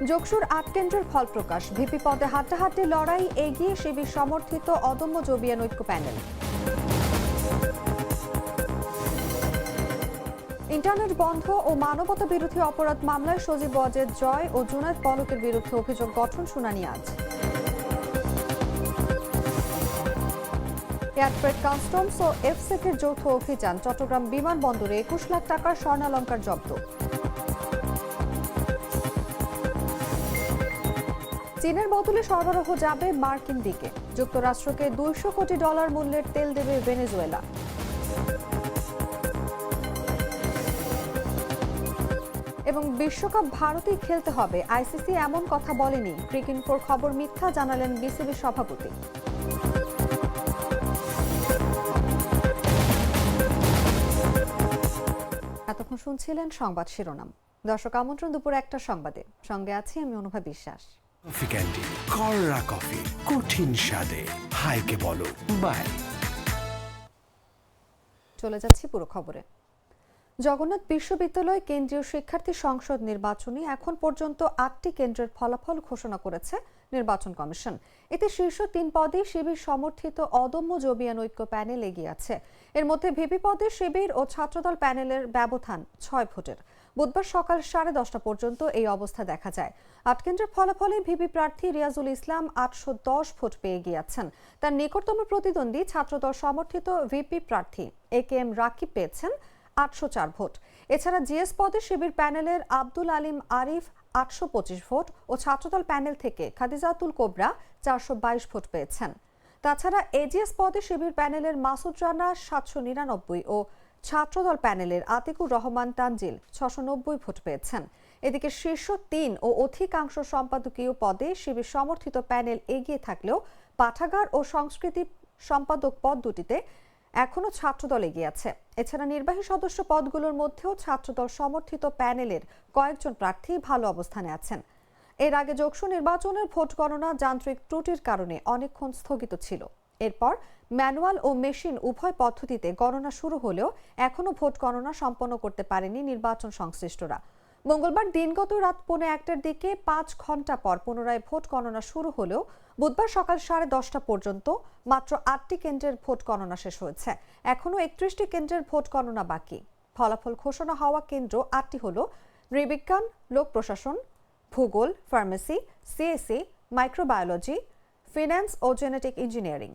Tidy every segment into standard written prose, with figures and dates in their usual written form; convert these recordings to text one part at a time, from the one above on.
যোগসুর ৮ কেন্দ্রের ফল প্রকাশ, ভিপি পদে হাড্ডাহাড্ডি লড়াই, এগিয়ে শিবির সমর্থিত অদম্য জবিয়ান ঐক্য প্যানেল। ইন্টারনেট বন্ধ ও মানবতা বিরোধী অপরাধ মামলায় সজীব ওয়াজেদ জয় ও জুনায়েদ পলকের বিরুদ্ধে অভিযোগ গঠন শুনানি আজ। এয়ারফ্রেট কাস্টমস ও এফসেকের যৌথ অভিযান, চট্টগ্রাম বিমানবন্দরে ২১ লাখ টাকার স্বর্ণালংকার জব্দ। চীনের বদলে সরবরাহ যাবে মার্কিন দিকে, যুক্তরাষ্ট্রকে $২০০ কোটি মূল্যের তেল দেবে ভেনেজুয়েলা। এবং বিশ্বকাপ ভারতেই খেলতে হবে, আইসিসি এমন কথা বলেনি, ক্রিকইনফোর খবর মিথ্যা জানালেন বিসিবি সভাপতি। এতক্ষণ শুনছিলেন সংবাদ শিরোনাম। দর্শক, আমন্ত্রণ দুপুর ১টার সংবাদে, সঙ্গে আছি আমি অনুভা বিশ্বাস। কফি ক্যান্ডি, কররা কফি, কঠিন স্বাদে, হাইকে বলো বাই। চলে যাচ্ছি পুরো খবরে। জগন্নাথ বিশ্ববিদ্যালয় কেন্দ্রীয় শিক্ষার্থী সংসদ নির্বাচনে এখন পর্যন্ত ৮টি কেন্দ্রের ফলাফল ঘোষণা করেছে নির্বাচন কমিশন। এতে শীর্ষ ৩ পদে শিবির সমর্থিত অদম্য জবিয়ান ঐক্য প্যানেল এগিয়ে আছে। এর মধ্যে ভিপি পদে শিবির ও ছাত্রদল প্যানেলের ব্যবধান ৬ ভোটের। বুধবার সকাল 10:30 পর্যন্ত এই অবস্থা দেখা যায়। ৮ কেন্দ্রের ফলাফলে ভিপি প্রার্থী রিয়াজুল ইসলাম ৮১০ ভোট পেয়ে গিয়েছেন। তার নিকটতম প্রতিদ্বন্দ্বী ছাত্রদল সমর্থিত ভিপি প্রার্থী AKM রাকিব পেয়েছেন ৮০৪ ভোট। এছাড়া জিএস পদে শিবির প্যানেলের আব্দুল আলিম আরিফ ৮২৫ ভোট ও ছাত্রদল প্যানেল থেকে খাদিজাতুল কোবরা ৪২২ ভোট পেয়েছেন। তাছাড়া এজিএস পদে শিবির প্যানেলের মাসুদ রানা ৭৯৯ ও ছাত্রদল প্যানেলের আতিকুর রহমান তানজিল ৬৯০ ভোট পেয়েছেন। এদিকে শীর্ষ ৩ ও অধিকাংশ সম্পাদকীয় পদে শিবির সমর্থিত প্যানেল এগিয়ে থাকলেও পাঠাগার ও সংস্কৃতি সম্পাদক পদ দুটিতে এখনো ছাত্রদল এগিয়ে আছে। এছাড়া নির্বাহী সদস্য পদগুলোর মধ্যেও ছাত্রদল সমর্থিত প্যানেলের কয়েকজন প্রার্থী ভালো অবস্থানে আছেন। এর আগে যোগসু নির্বাচনের ভোট গণনা যান্ত্রিক ত্রুটির কারণে অনেকক্ষণ স্থগিত ছিল। এরপর ম্যানুয়াল ও মেশিন উভয় পদ্ধতিতে গণনা শুরু হলেও এখনো ভোট গণনা সম্পন্ন করতে পারেনি নির্বাচন সংশ্লিষ্টরা। মঙ্গলবার দিনগত রাত ১:১টার দিকে ৫ ঘন্টা পর পুনরায় ভোট গণনা শুরু হলেও বুধবার সকাল 10:30 পর্যন্ত মাত্র ৮টি কেন্দ্রের ভোট গণনা শেষ হয়েছে। এখনো ৩১টি কেন্দ্রের ভোট গণনা বাকি। ফলাফল ঘোষণা হওয়া কেন্দ্র ৮টি হল নৃবিজ্ঞান, লোক প্রশাসন, ভূগোল, ফার্মেসি, সিএসসি, মাইক্রোবায়োলজি, ফিন্যান্স ও জেনেটিক ইঞ্জিনিয়ারিং।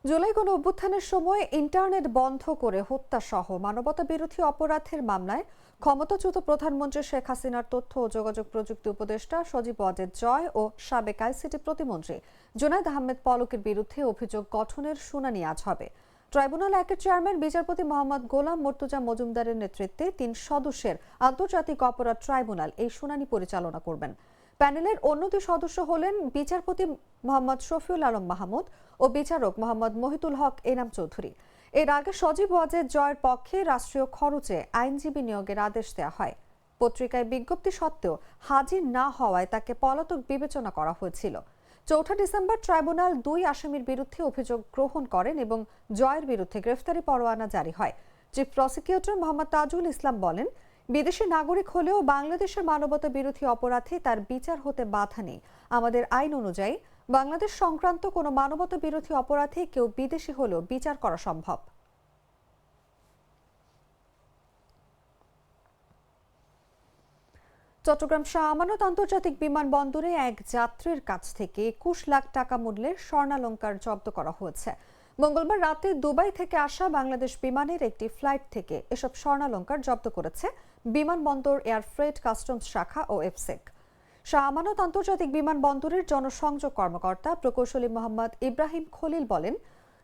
জুলাই গণ অভ্যুত্থানের সময় ইন্টারনেট বন্ধ করে হত্যা সহ মানবতা বিরোধী অপরাধের মামলায় ক্ষমতাচ্যুত প্রধানমন্ত্রী শেখ হাসিনার তথ্য ও যোগাযোগ প্রযুক্তি উপদেষ্টা সজীব ওয়াজেদ জয় ও সাবেক আইসিটি প্রতিমন্ত্রী জুনায়েদ আহমেদ পলকের বিরুদ্ধে অভিযোগ গঠনের শুনানি আজ হবে। ট্রাইব্যুনাল ১-এর চেয়ারম্যান বিচারপতি মোহাম্মদ গোলাম মর্তুজা মজুমদারের নেতৃত্বে ৩ সদস্যের আন্তর্জাতিক অপরাধ ট্রাইব্যুনাল এই শুনানি পরিচালনা করবেন। প্যানেলের অন্য ২ সদস্য হলেন বিচারপতি মোহাম্মদ শফিউল আলম মাহমুদ ও বিচারক মোহাম্মদ মহিতুল হক এনাম চৌধুরী। এর আগে সজীব ওয়াজেদ জয়ের পক্ষে রাষ্ট্রীয় খরচে আইনজীবী নিয়োগের আদেশ দেওয়া হয়। পত্রিকায় বিজ্ঞপ্তি সত্ত্বেও হাজির না হওয়ায় তাকে পলাতক বিবেচনা করা হয়েছিল। ৪ ডিসেম্বর ট্রাইব্যুনাল ২ আসামির বিরুদ্ধে অভিযোগ গ্রহণ করেন এবং জয়ের বিরুদ্ধে গ্রেফতারি পরোয়ানা জারি হয়। চিফ প্রসিকিউটর মোহাম্মদ তাজুল ইসলাম বলেন, বিদেশি নাগরিক হলেও বাংলাদেশের মানবতা বিরোধী অপরাধে তার বিচার হতে বাধা নেই। আমাদের আইন অনুযায়ী বাংলাদেশ সংক্রান্ত কোনো মানবতা বিরোধী অপরাধে কেউ বিদেশি হলেও বিচার করা সম্ভব। চট্টগ্রাম শাহ আমানত আন্তর্জাতিক বিমানবন্দরে এক যাত্রীর কাছ থেকে ২১ লাখ টাকা মূল্যের স্বর্ণালংকার জব্দ করা হয়েছে। মঙ্গলবার রাতে দুবাই থেকে আসা বাংলাদেশ বিমানের একটি ফ্লাইট থেকে এসব স্বর্ণালংকার জব্দ করেছে বিমানবন্দর এয়ারফ্রেট কাস্টমস শাখা ও এফসেক। শাহ আমানত আন্তর্জাতিক বিমানবন্দরের জনসংযোগ কর্মকর্তা প্রকৌশলী মোহাম্মদ ইব্রাহিম খলিল বলেন,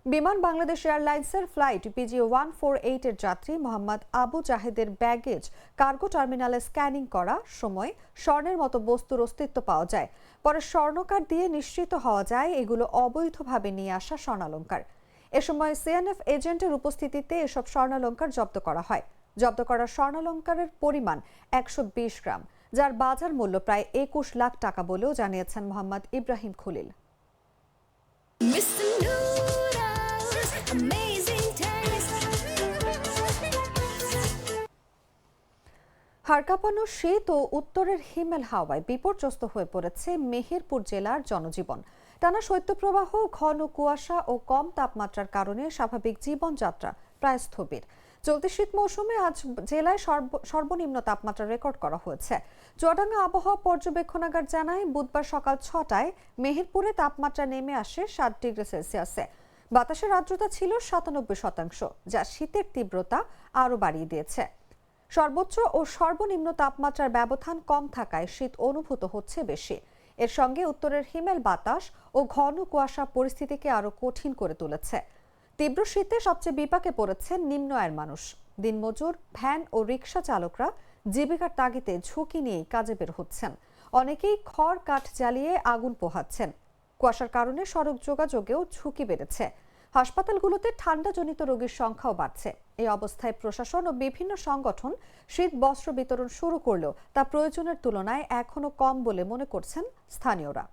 বিমান বাংলাদেশ এয়ারলাইন্সের ফ্লাইট PG-148 এর যাত্রী মোহাম্মদ আবু জাহেদের ব্যাগেজ কার্গো টার্মিনালে স্ক্যানিং করা সময় স্বর্ণের মতো বস্তুর অস্তিত্ব পাওয়া যায়। পরে স্বর্ণকার দিয়ে নিশ্চিত হওয়া যায় এগুলো অবৈধভাবে নিয়ে আসা স্বর্ণালংকার। এ সময় সিএনএফ এজেন্টের উপস্থিতিতে এসব স্বর্ণালংকার জব্দ করা হয়। জব্দ করা স্বর্ণালংকারের পরিমাণ ১২০ গ্রাম, যার বাজার মূল্য প্রায় ২১ লাখ টাকা বলেও জানিয়েছেন মোহাম্মদ ইব্রাহিম খলিল। হাড়কাঁপানো শীত ও উত্তরের হিমেল হাওয়ায় বিপর্যস্ত হয়ে পড়েছে মেহেরপুর জেলার জনজীবন। টানা শৈত্যপ্রবাহ, ঘন কুয়াশা ও কম তাপমাত্রার কারণে স্বাভাবিক জীবনযাত্রা প্রায় স্থবির। চলতি শীত মৌসুমে আজ জেলায় সর্বনিম্ন তাপমাত্রা রেকর্ড করা হয়েছে। চুয়াডাঙ্গা আবহাওয়া পর্যবেক্ষণাগার জানায়, বুধবার সকাল 6টায় মেহেরপুরে তাপমাত্রা নেমে আসে 7 ডিগ্রি সেলসিয়াসে। বাতাসের আর্দ্রতা ছিল 97%, যা শীতের তীব্রতা আরও বাড়িয়ে দিয়েছে। সর্বোচ্চ ও সর্বনিম্ন তাপমাত্রার ব্যবধান কম থাকায় শীত অনুভূত হচ্ছে বেশি। এর সঙ্গে উত্তরের হিমেল বাতাস ও ঘন কুয়াশা পরিস্থিতিকে আরো কঠিন করে তুলেছে। তীব্র শীতে সবচেয়ে বিপাকে পড়েছেন নিম্ন আয়ের মানুষ। দিনমজুর, ভ্যান ও রিকশা চালকরা জীবিকার তাগিদে ঝুঁকি নিয়েই কাজে বের হচ্ছেন। অনেকেই খড় কাঠ জ্বালিয়ে আগুন পোহাচ্ছেন। কুয়াশার কারণে সড়ক যোগাযোগেও ঝুঁকি বেড়েছে। হাসপাতালগুলোতে ঠান্ডাজনিত রোগীর সংখ্যাও বাড়ছে। এই অবস্থায় প্রশাসন ও বিভিন্ন সংগঠন শীত বস্ত্র বিতরণ শুরু করলেও তা প্রয়োজনের তুলনায় এখনো কম বলে মনে করছেন স্থানীয়রা।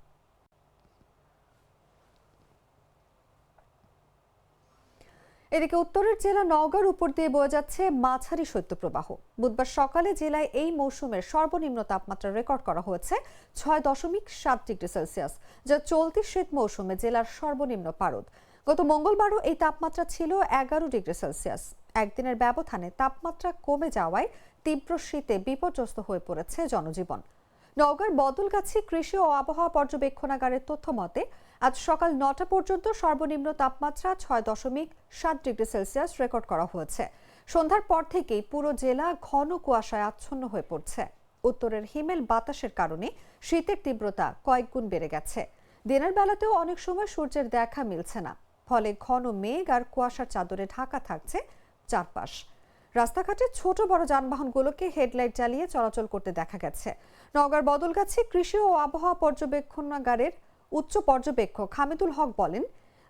এদিকে উত্তরের জেলা নওগাঁর উপর দিয়ে বয়ে যাচ্ছে মাঝারি শৈত্যপ্রবাহ। বুধবার সকালে জেলায় এই মৌসুমের সর্বনিম্ন তাপমাত্রা রেকর্ড করা হয়েছে 6.7 ডিগ্রি সেলসিয়াস, যা চলতি শীত মৌসুমে জেলার সর্বনিম্ন পারদ। গত মঙ্গলবারও এই তাপমাত্রা ছিল 11 ডিগ্রি সেলসিয়াস। একদিনের ব্যবধানে তাপমাত্রা কমে যাওয়ায় তীব্র শীতে বিপর্যস্ত হয়ে পড়েছে জনজীবন। নওগাঁর বদলগাছি কৃষি ও আবহাওয়া পর্যবেক্ষণাগারের তথ্য মতে আজ সকাল 9টা পর্যন্ত সর্বনিম্ন তাপমাত্রা 6.7 ডিগ্রি সেলসিয়াস রেকর্ড করা হয়েছে। সন্ধ্যার পর থেকেই পুরো জেলা ঘন কুয়াশায় আচ্ছন্ন হয়ে পড়ছে। উত্তরের হিমেল বাতাসের কারণে শীতের তীব্রতা কয়েক গুণ বেড়ে গেছে। দিনের বেলাতেও অনেক সময় সূর্যের দেখা মিলছে না, ফলে ঘন মেঘ আর কুয়াশার চাদরে ঢাকা থাকছে চারপাশ। রাস্তাঘাটে ছোট বড় যানবাহনগুলোকে হেডলাইট জ্বালিয়ে চলাচল করতে দেখা গেছে। নওগাঁর বদলগাছি কৃষি ও আবহাওয়া পর্যবেক্ষণাগারের উচ্চ পর্যবেক্ষক হামিদুল হক বলেন,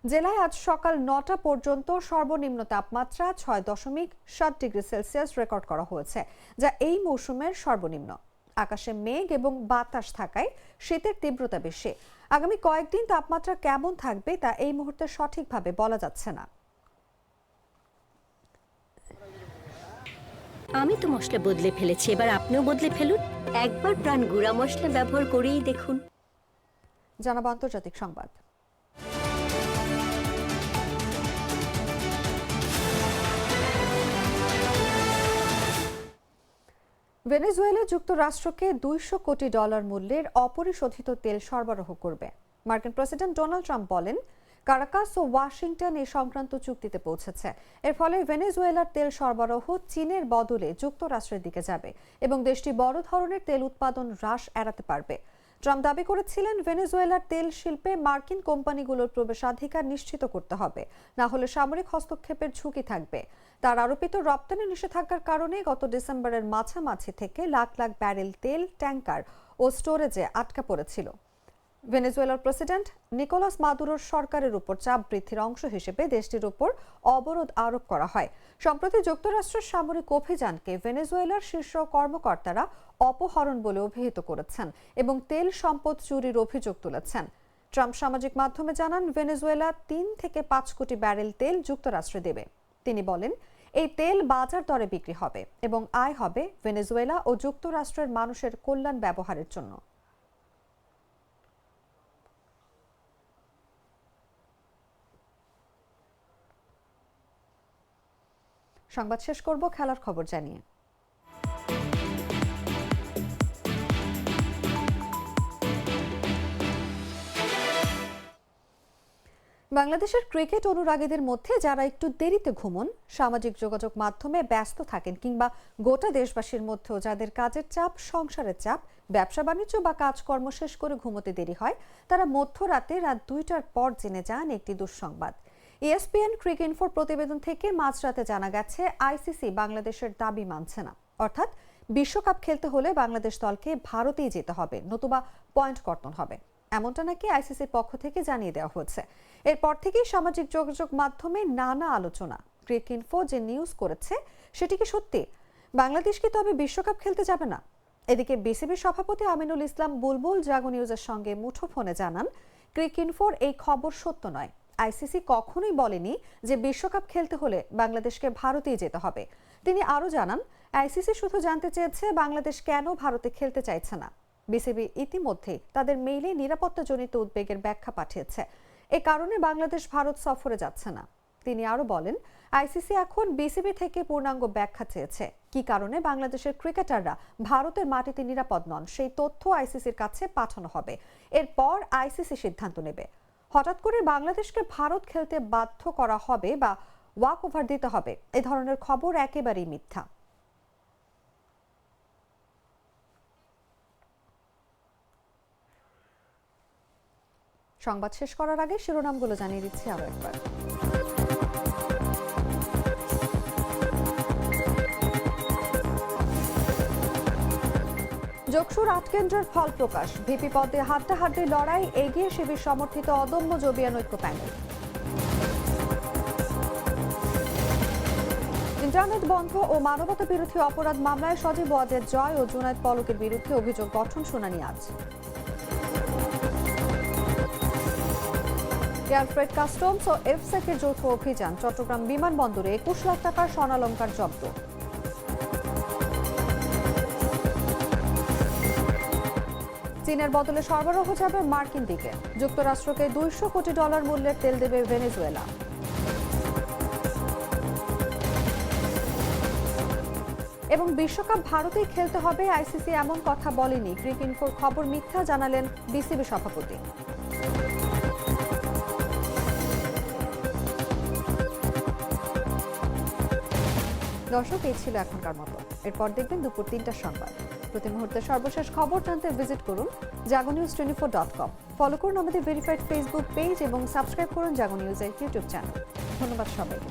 জেলায় আজ সকাল 9টা পর্যন্ত সর্বনিম্ন তাপমাত্রা 6.7 ডিগ্রি সেলসিয়াস রেকর্ড করা হয়েছে, যা এই মৌসুমের সর্বনিম্ন। আকাশে মেঘ এবং বাতাস থাকায় শীতের তীব্রতা বেশি। আগামী কয়েকদিন তাপমাত্রা কেমন থাকবে তা এই মুহূর্তে সঠিকভাবে বলা যাচ্ছে না। আমি তো মশলা বদলে ফেলেছি, এবার আপনিও বদলে ফেলুন। একবার প্রাণ গুঁড়া মশলা ব্যবহার করেই দেখুন। জানাবো আন্তর্জাতিক সংবাদ। ভেনেজুয়েলা যুক্তরাষ্ট্রকে $200 কোটি মূল্যের অপরিশোধিত তেল সরবরাহ করবে। মার্কিন প্রেসিডেন্ট ডোনাল্ড ট্রাম্প বলেন, কারাকাস ও ওয়াশিংটন এই সংক্রান্ত চুক্তিতে পৌঁছেছে। এর ফলে ভেনেজুয়েলার তেল সরবরাহ চীনের বদলে যুক্তরাষ্ট্রের দিকে যাবে এবং দেশটি বড় ধরনের তেল উৎপাদন হ্রাস এড়াতে পারবে। ট্রাম্প দাবি করেছিলেন, ভেনেজুয়েলার তেল শিল্পে মার্কিন কোম্পানিগুলোর প্রবেশাধিকার নিশ্চিত করতে হবে, না হলে সামরিক হস্তক্ষেপের ঝুঁকি থাকবে। তার আরোপিত রপ্তানি নিষেধাজ্ঞার কারণে গত ডিসেম্বরের মাঝামাঝি থেকে লাখ লাখ ব্যারেল তেল ট্যাঙ্কার ও স্টোরেজে আটকা পড়েছিল। ভেনেজুয়েলার প্রেসিডেন্ট নিকোলাস মাদুরোর সরকারের উপর চাপ বৃদ্ধির অংশ হিসেবে দেশটির উপর অবরোধ আরোপ করা হয়। সম্প্রতি যুক্তরাষ্ট্রের সামরিক অভিযানকে ভেনেজুয়েলার শীর্ষ কর্মকর্তারা অপহরণ বলে অভিহিত করেছেন এবং তেল সম্পদ চুরির অভিযোগ তুলেছেন। ট্রাম্প সামাজিক মাধ্যমে জানান, ভেনেজুয়েলা 3 থেকে 5 কোটি ব্যারেল তেল যুক্তরাষ্ট্রে দেবে। তিনি বলেন, এই তেল বাজার দরে বিক্রি হবে এবং আয় হবে ভেনেজুয়েলা ও যুক্তরাষ্ট্রের মানুষের কল্যাণ ব্যবহারের জন্য। সংবাদ শেষ করব খেলার খবর জানিয়ে। বাংলাদেশের ক্রিকেট অনুরাগীদের মধ্যে যারা একটু দেরিতে ঘুমন, সামাজিক যোগাযোগ মাধ্যমে ব্যস্ত থাকেন কিংবা গোটা দেশবাসীর মধ্যেও যাদের কাজের চাপ, সংসারের চাপ, ব্যবসা বাণিজ্য বা কাজকর্ম শেষ করে ঘুমোতে দেরি হয়, তারা মধ্যরাতে রাত 2টার পর জেনে যান একটি দুঃসংবাদ। ESPN ক্রিকইনফোর প্রতিবেদন থেকে মাঝরাতে জানা গেছে, আইসিসি বাংলাদেশের দাবি মানছে না। অর্থাৎ বিশ্বকাপ খেলতে হলে বাংলাদেশ দলকে ভারতেই যেতে হবে, নতুবা পয়েন্ট কর্তন হবে। এমনটা নাকি আইসিসির পক্ষ থেকে জানিয়ে দেওয়া হয়েছে। এরপর থেকেই সামাজিক যোগাযোগ মাধ্যমে নানা আলোচনা। ক্রিকইনফো যে নিউজ করেছে সেটি কি সত্যি? বাংলাদেশ কি তবে বিশ্বকাপ খেলতে যাবে না? এদিকে বিসিবি সভাপতি আমিনুল ইসলাম বুলবুল জাগো নিউজের সঙ্গে মুঠোফোনে জানান, ক্রিকইনফোর এই খবর সত্য নয়। আইসিসি কখনোই বলেনি যে বিশ্বকাপ খেলতে হলে বাংলাদেশকে ভারতেই যেতে হবে। তিনি আরও জানান, আইসিসি শুধু জানতে চেয়েছে বাংলাদেশ কেন ভারতে খেলতে চাইছে না। বিসিবি ইতিমধ্যে তাদের মেইলে নিরাপত্তাজনিত উদ্বেগের ব্যাখ্যা পাঠিয়েছে। এ কারণে বাংলাদেশ ভারত সফরে যাচ্ছে না। তিনি আরও বলেন, আইসিসি এখন বিসিবি থেকে পূর্ণাঙ্গ ব্যাখ্যা চেয়েছে। কি কারণে বাংলাদেশের ক্রিকেটাররা ভারতের মাটিতে নিরাপদ নন সেই তথ্য আইসিসির কাছে পাঠানো হবে। এরপর আইসিসি সিদ্ধান্ত নেবে। হঠাৎ করে বাংলাদেশকে ভারত খেলতে বাধ্য করা হবে বা ওয়াক ওভার দিতে হবে, এ ধরনের খবর একেবারেই মিথ্যা। সংবাদ শেষ করার আগে শিরোনামগুলো জানিয়ে দিচ্ছি আরো একবার। যোগসুর ৮ কেন্দ্রের ফল প্রকাশ। ভিপি পদে হাড্ডাহাড্ডি লড়াই, এগিয়ে শিবির সমর্থিত অদম্য জবিয়ান ঐক্য প্যানেল। ইন্টারনেট বন্ধ ও মানবতা বিরোধী অপরাধ মামলায় সজীব ওয়াজেদ জয় ও জুনায়েদ পলকের বিরুদ্ধে অভিযোগ গঠন শুনানি আজ। এয়ারফ্রেট কাস্টমস ও এফসেকের যৌথ অভিযান, চট্টগ্রাম বিমানবন্দরে ২১ লাখ টাকার স্বর্ণালংকার জব্দ। চীনের বদলে সরবরাহ যাবে মার্কিন দিকে। যুক্তরাষ্ট্রকে $২০০ কোটি মূল্যের তেল দেবে ভেনেজুয়েলা। এবং বিশ্বকাপ ভারতেই খেলতে হবে, আইসিসি এমন কথা বলেনি। ক্রিকইনফোর খবর মিথ্যা জানালেন বিসিবি সভাপতি। দর্শক, এই ছিল এখনকার মতো। এরপর দেখবেন দুপুর ৩টার সংবাদ। প্রতি মুহূর্তের সর্বশেষ খবর জানতে ভিজিট করুন jagonews24.com। ফলো করুন আমাদের ভেরিফাইড ফেসবুক পেজ এবং সাবস্ক্রাইব করুন জাগো নিউজের ইউটিউব চ্যানেল। ধন্যবাদ সবাইকে।